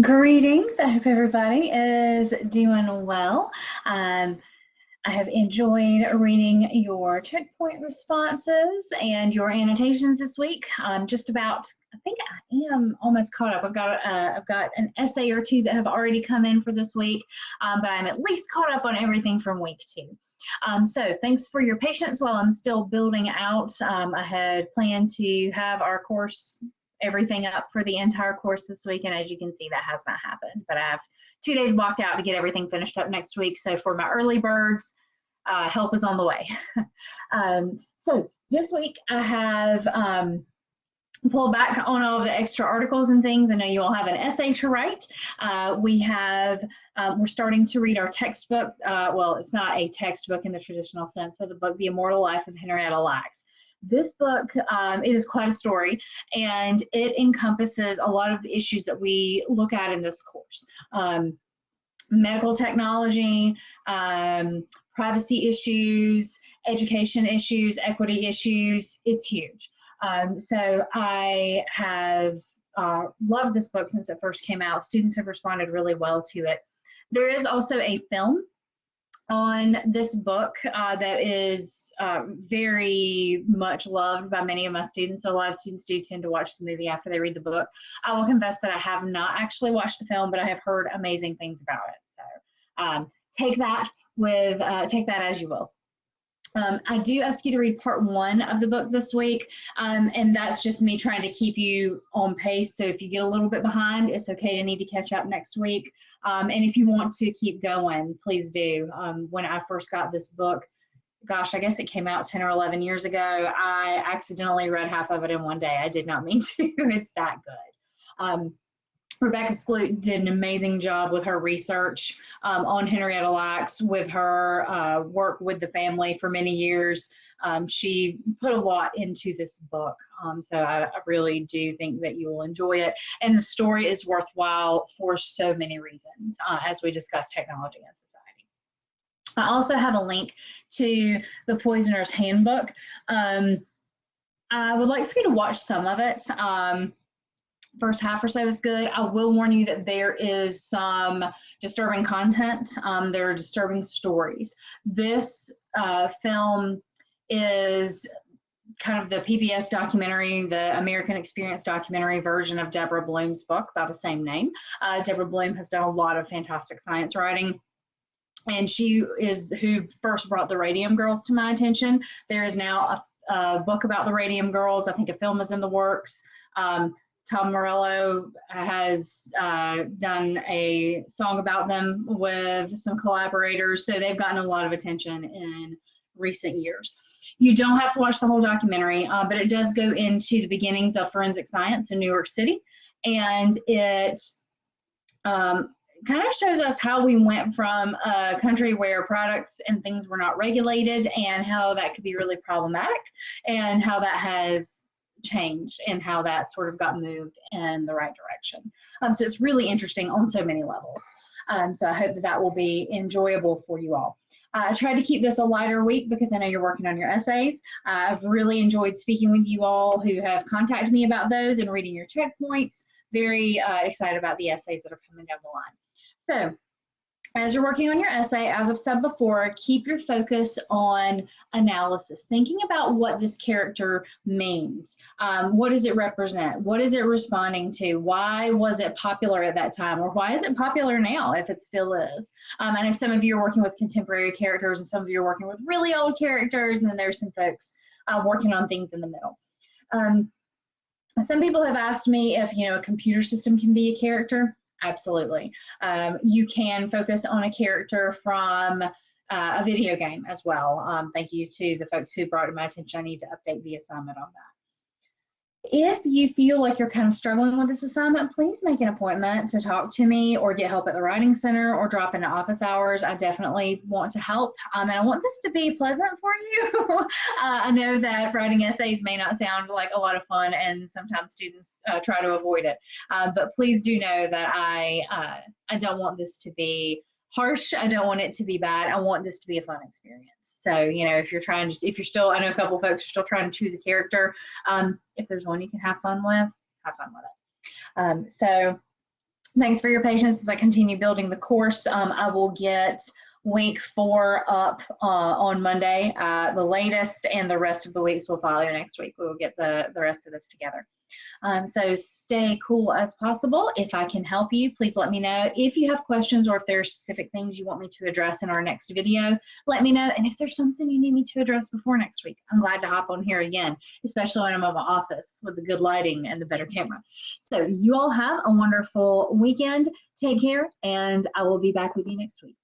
Greetings. I hope everybody is doing well. Um, I have enjoyed reading your checkpoint responses and your annotations this week. I think I am almost caught up. I've got an essay or two that have already come in for this week, but I'm at least caught up on everything from week 2. So thanks for your patience while I'm still building out. I had planned to have our course everything up for the entire course this week, and as you can see, that has not happened. But I have 2 days blocked out to get everything finished up next week. So for my early birds, help is on the way. So this week I have pulled back on all of the extra articles and things. I know you all have an essay to write. We're starting to read our textbook. Well, it's not a textbook in the traditional sense, but the book, The Immortal Life of Henrietta Lacks. This book, it is quite a story, and it encompasses a lot of the issues that we look at in this course. Medical technology, privacy issues, education issues, equity issues. It's huge. So I have loved this book since it first came out. Students have responded really well to it. There is also a film on this book that is very much loved by many of my students. So a lot of students do tend to watch the movie after they read the book. I will confess that I have not actually watched the film, but I have heard amazing things about it. So take that as you will. I do ask you to read part 1 of the book this week, and that's just me trying to keep you on pace. So if you get a little bit behind, it's okay to need to catch up next week. And if you want to keep going, please do. When I first got this book, gosh, I guess it came out 10 or 11 years ago, I accidentally read half of it in one day. I did not mean to. It's that good. Rebecca Skloot did an amazing job with her research on Henrietta Lacks, with her work with the family for many years. She put a lot into this book, so I really do think that you will enjoy it. And the story is worthwhile for so many reasons, as we discuss technology and society. I also have a link to the Poisoner's Handbook. I would like for you to watch some of it. First half or so is good. I will warn you that there is some disturbing content. There are disturbing stories. This film is kind of the PBS documentary, the American Experience documentary version of Deborah Bloom's book by the same name. Deborah Bloom has done a lot of fantastic science writing, and she is who first brought the Radium Girls to my attention. There is now a book about the Radium Girls. I think a film is in the works. Tom Morello has done a song about them with some collaborators, so they've gotten a lot of attention in recent years. You don't have to watch the whole documentary, but it does go into the beginnings of forensic science in New York City, and it kind of shows us how we went from a country where products and things were not regulated, and how that could be really problematic, and how that has changed and how that sort of got moved in the right direction. So it's really interesting on so many levels. So I hope that will be enjoyable for you all. I tried to keep this a lighter week because I know you're working on your essays. I've really enjoyed speaking with you all who have contacted me about those and reading your checkpoints. Very excited about the essays that are coming down the line. So as you're working on your essay, as I've said before, keep your focus on analysis, thinking about what this character means. What does it represent? What is it responding to? Why was it popular at that time? Or why is it popular now, if it still is? I know some of you are working with contemporary characters, and some of you are working with really old characters, and then there's some folks working on things in the middle. Some people have asked me if, a computer system can be a character. Absolutely. You can focus on a character from a video game as well. Thank you to the folks who brought it to my attention. I need to update the assignment on that. If you feel like you're kind of struggling with this assignment, please make an appointment to talk to me or get help at the Writing Center or drop into office hours. I definitely want to help, and I want this to be pleasant for you. I know that writing essays may not sound like a lot of fun, and sometimes students try to avoid it, but please do know that I don't want this to be harsh. I don't want it to be bad. I want this to be a fun experience. So, if you're still, I know a couple of folks are still trying to choose a character. If there's one you can have fun with, have fun with it. So Thanks for your patience as I continue building the course. I will get week 4 up on Monday, the latest, and the rest of the weeks will follow next week. We will get the rest of this together. So stay cool as possible. If I can help you, please let me know. If you have questions or if there are specific things you want me to address in our next video, let me know. And if there's something you need me to address before next week, I'm glad to hop on here again, especially when I'm in my office with the good lighting and the better camera. So you all have a wonderful weekend. Take care, and I will be back with you next week.